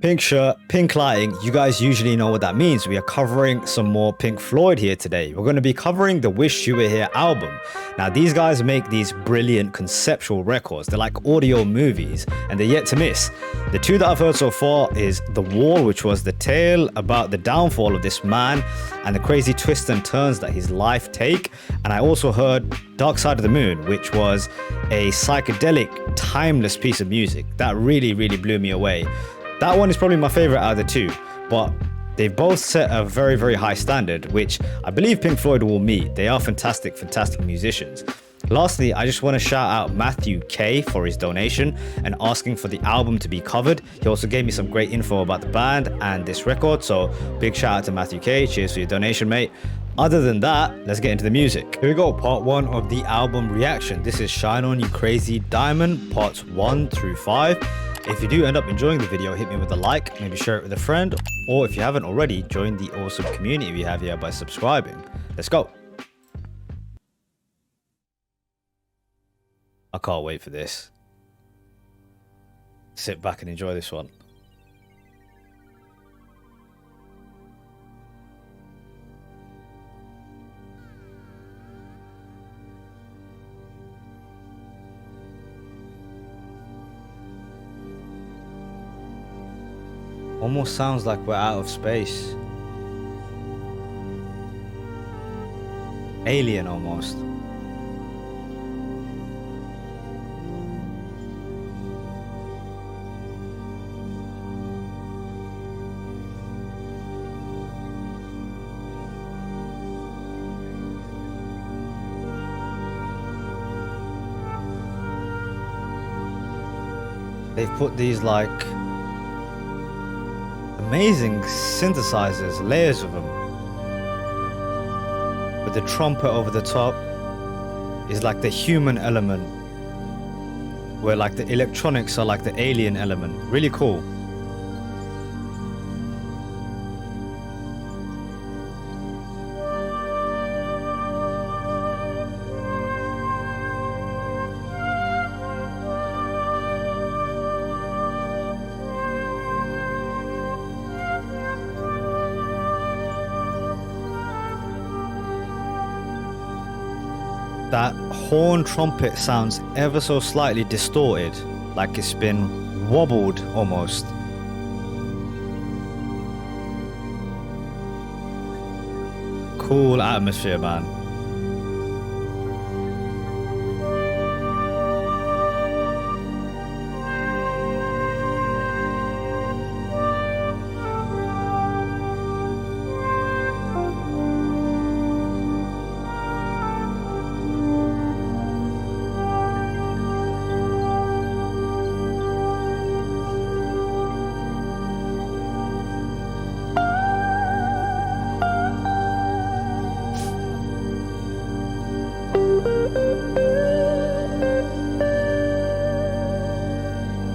Pink shirt, pink lighting, you guys usually know what that means. We are covering some more Pink Floyd here today. We're going to be covering the Wish You Were Here album. Now, these guys make these brilliant conceptual records. They're like audio movies, and they're yet to miss. The two that I've heard so far is The Wall, which was the tale about the downfall of this man and the crazy twists and turns that his life take. And I also heard Dark Side of the Moon, which was a psychedelic, timeless piece of music that really blew me away. That one is probably my favorite out of the two, but they've both set a very high standard, which I believe Pink Floyd will meet. They are fantastic musicians. Lastly, I just want to shout out Matthew K for his donation and asking for the album to be covered. He also gave me some great info about the band and this record, so big shout out to Matthew K. Cheers for your donation, mate. Other than that, let's get into the music. Here we go, part 1 of the album reaction. This is Shine On You Crazy Diamond, parts 1 through 5. If you do end up enjoying the video, hit me with a like, maybe share it with a friend, or if you haven't already, join the awesome community we have here by subscribing. Let's go. I can't wait for this. Sit back and enjoy this one. Almost sounds like we're out of space. Alien almost. They've put these like amazing synthesizers, layers of them. With the trumpet over the top is like the human element, where like the electronics are like the alien element. Really cool. That horn trumpet sounds ever so slightly distorted, like it's been wobbled almost. Cool atmosphere, man.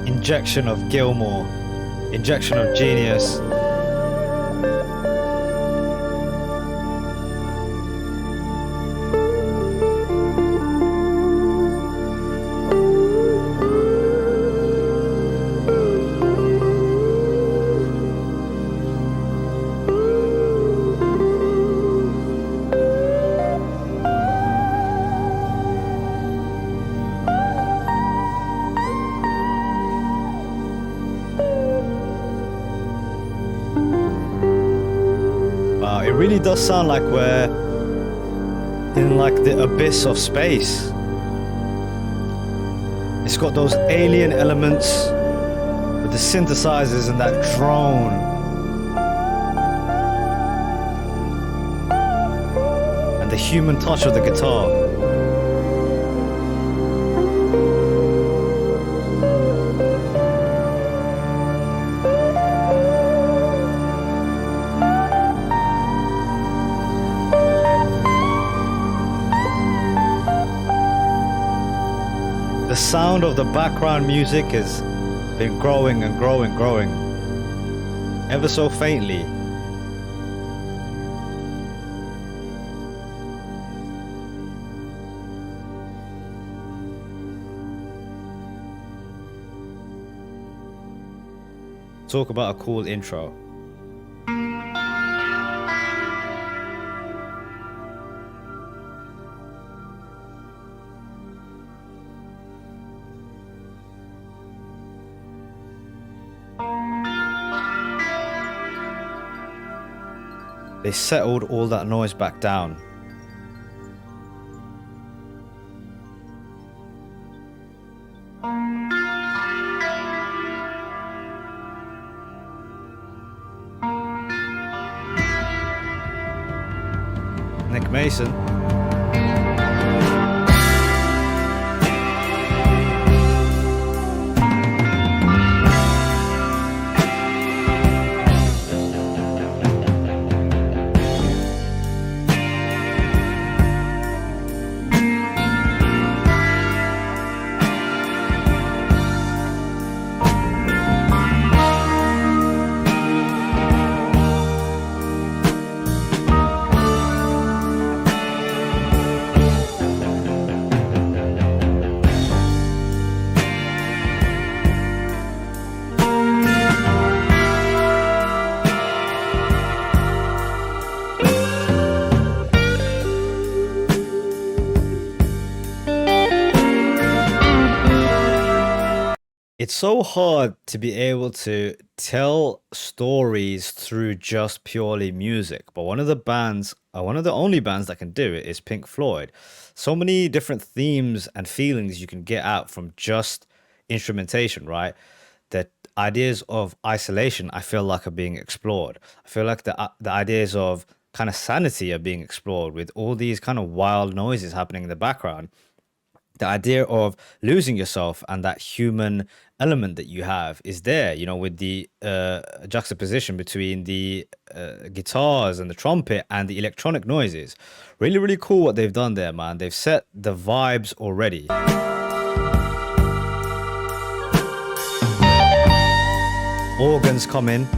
Injection of Gilmore, injection of genius. It really does sound like we're in like the abyss of space. It's got those alien elements with the synthesizers and that drone. And the human touch of the guitar. The sound of the background music has been growing and growing, ever so faintly. talk about a cool intro. They settled all that noise back down. Nick Mason. It's so hard to be able to tell stories through just purely music, but one of the bands, one of the only bands that can do it is Pink Floyd. So many different themes and feelings you can get out from just instrumentation, right? The ideas of isolation, I feel like, are being explored. I feel like the ideas of kind of sanity are being explored with all these kind of wild noises happening in the background. The idea of losing yourself and that human element that you have is there, with the juxtaposition between the guitars and the trumpet and the electronic noises. Really, really cool what they've done there, man. They've set the vibes already. Organs come in.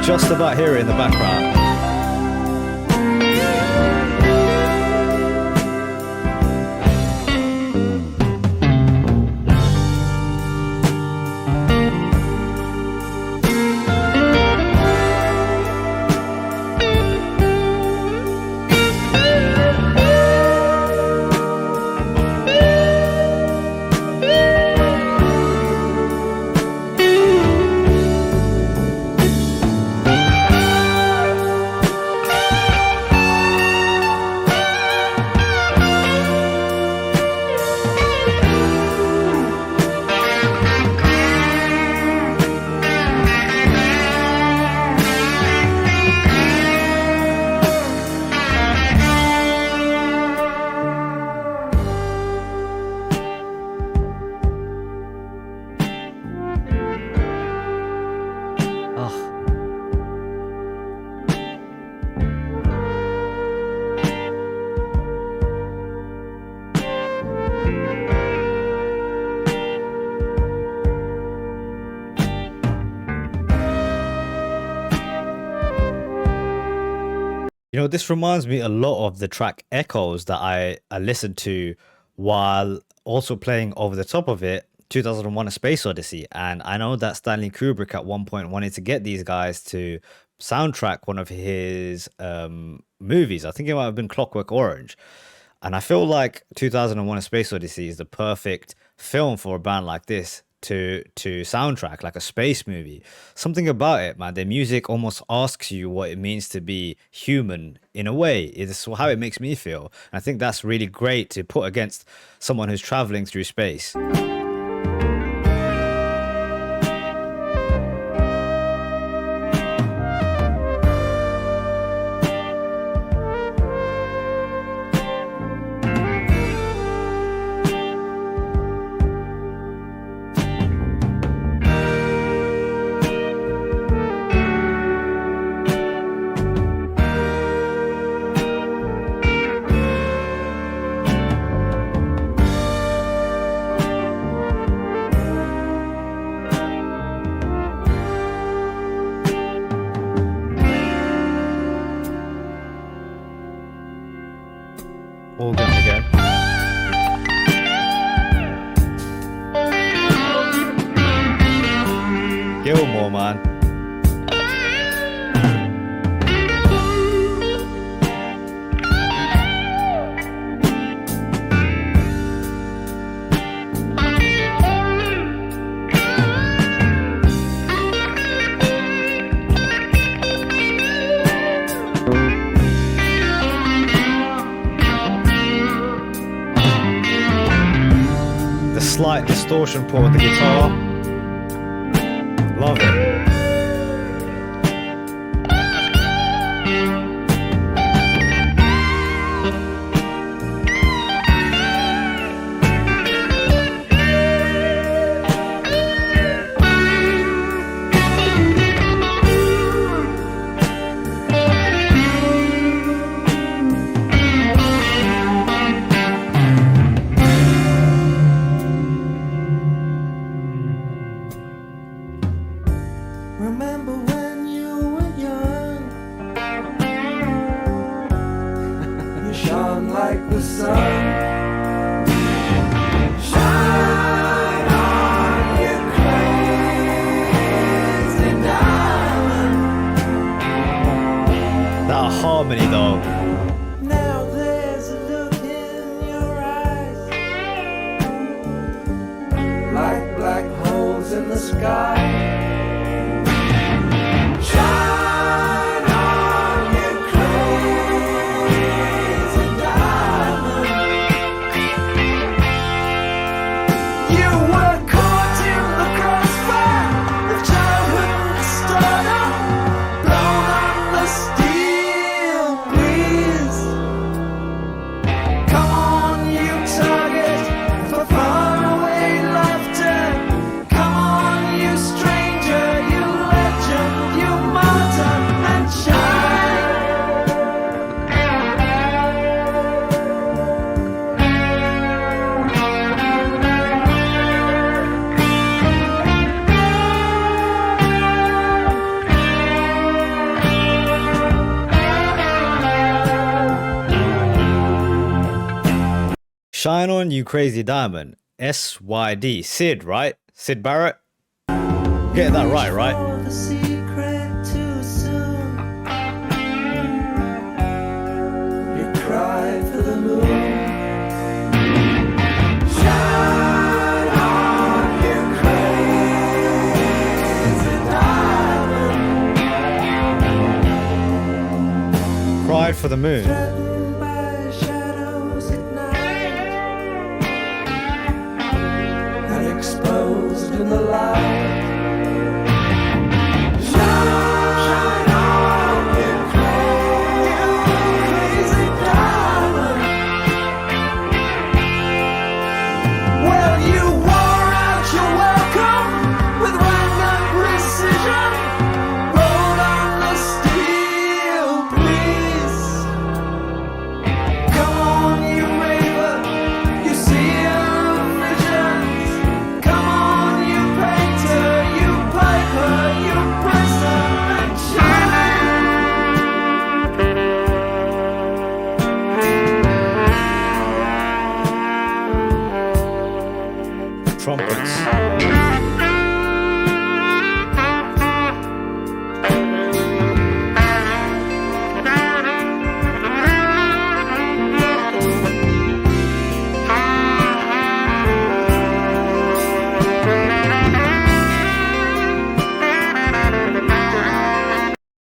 Just about hear it in the background. This reminds me a lot of the track Echoes that I listened to while also playing over the top of it 2001 A Space Odyssey. And I know that Stanley Kubrick at one point wanted to get these guys to soundtrack one of his movies. I think it might have been Clockwork Orange. And I feel like 2001 A Space Odyssey is the perfect film for a band like this to soundtrack, like a space movie. Something about it, man. Their music almost asks you what it means to be human in a way. It's how it makes me feel. And I think that's really great to put against someone who's traveling through space. Organs again. Gilmore, man. The slight distortion put on the guitar. Love it. Remember when you were young? You shone like the sun. Shine on, you crazy diamond. That harmony though. Now there's a look in your eyes, like black holes in the sky. Shine on, you crazy diamond. You were caught in the crossfire of childhood stardom, blown on the steel breeze. Come on, you target for faraway laughter. Come on, you stranger, you legend, you martyr, and shine. Shine on, you crazy diamond. SYD. Sid, right? Sid Barrett? Get that right? Know the secret too soon. You cried for the moon. Shine on, you crazy diamond. Cried for the moon. Threatened by shadows at night, and exposed in the light. Shine on, you crazy diamond. Well, you wore out your welcome with random precision, rolled on the steel breeze. Come on, you raver, you seer of visions. Come on, you painter, you piper, you presser, and Trumpets.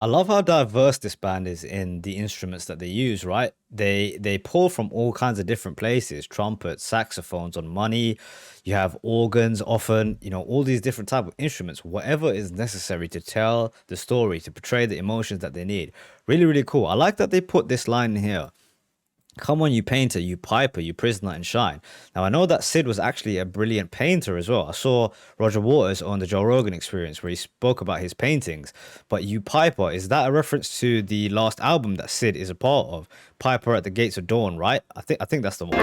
I love how diverse this band is in the instruments that they use, right? They pull from all kinds of different places, trumpets, saxophones on Money. You have organs often, you know, all these different type of instruments, whatever is necessary to tell the story, to portray the emotions that they need. Really, really cool. I like that they put this line in here. Come on, you painter, you piper, you prisoner, and shine. Now, I know that Sid was actually a brilliant painter as well. I saw Roger Waters on the Joe Rogan Experience where he spoke about his paintings. But you piper, is that a reference to the last album that Sid is a part of? Piper at the Gates of Dawn, right? I think that's the one.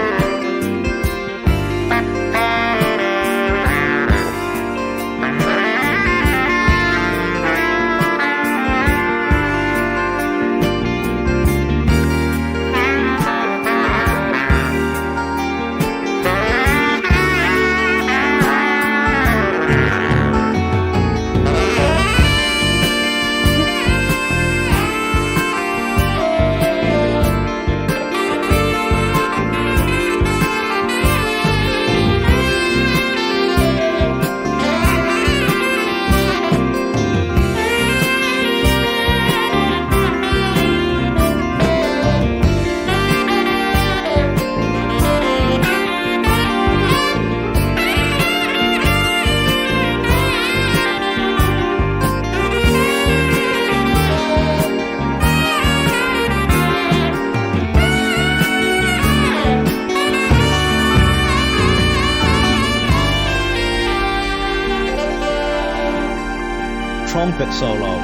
trumpet solo.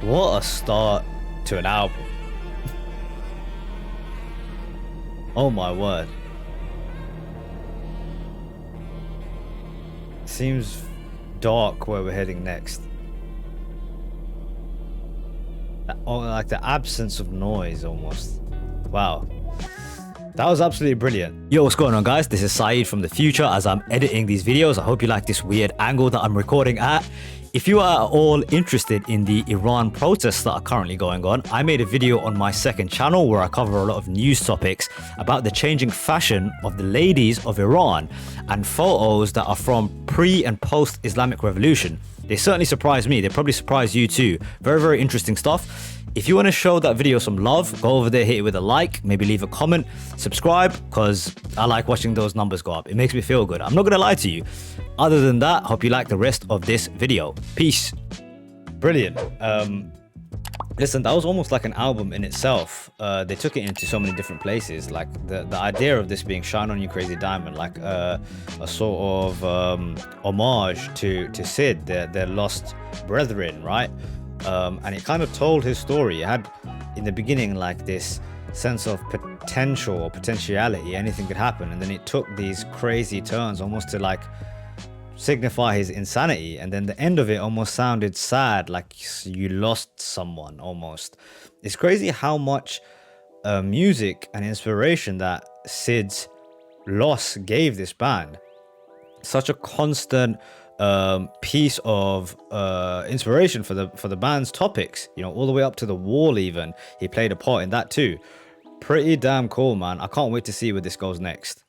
What a start to an album. Oh my word. Seems dark where we're heading next. Oh, like the absence of noise almost. Wow. That was absolutely brilliant. Yo, what's going on, guys? This is Saeed from the future as I'm editing these videos. I hope you like this weird angle that I'm recording at. If you are at all interested in the Iran protests that are currently going on, I made a video on my second channel where I cover a lot of news topics about the changing fashion of the ladies of Iran and photos that are from pre and post Islamic revolution. They certainly surprised me. They probably surprised you too. Very, very interesting stuff. If you want to show that video some love, go over there, hit it with a like, maybe leave a comment, subscribe, because I like watching those numbers go up. It makes me feel good. I'm not going to lie to you. Other than that, hope you like the rest of this video. Peace. Brilliant. Listen, that was almost like an album in itself. They took it into so many different places. Like the idea of this being Shine On You Crazy Diamond, like a sort of homage to Sid, their lost brethren, right? And it kind of told his story. It had in the beginning like this sense of potential or potentiality, anything could happen, and then it took these crazy turns almost to like signify his insanity, and then the end of it almost sounded sad, like you lost someone almost. It's crazy how much music and inspiration that Sid's loss gave this band. Such a constant piece of inspiration for the band's topics, you know, all the way up to The Wall. Even he played a part in that too. Pretty damn cool, man. I can't wait to see where this goes next.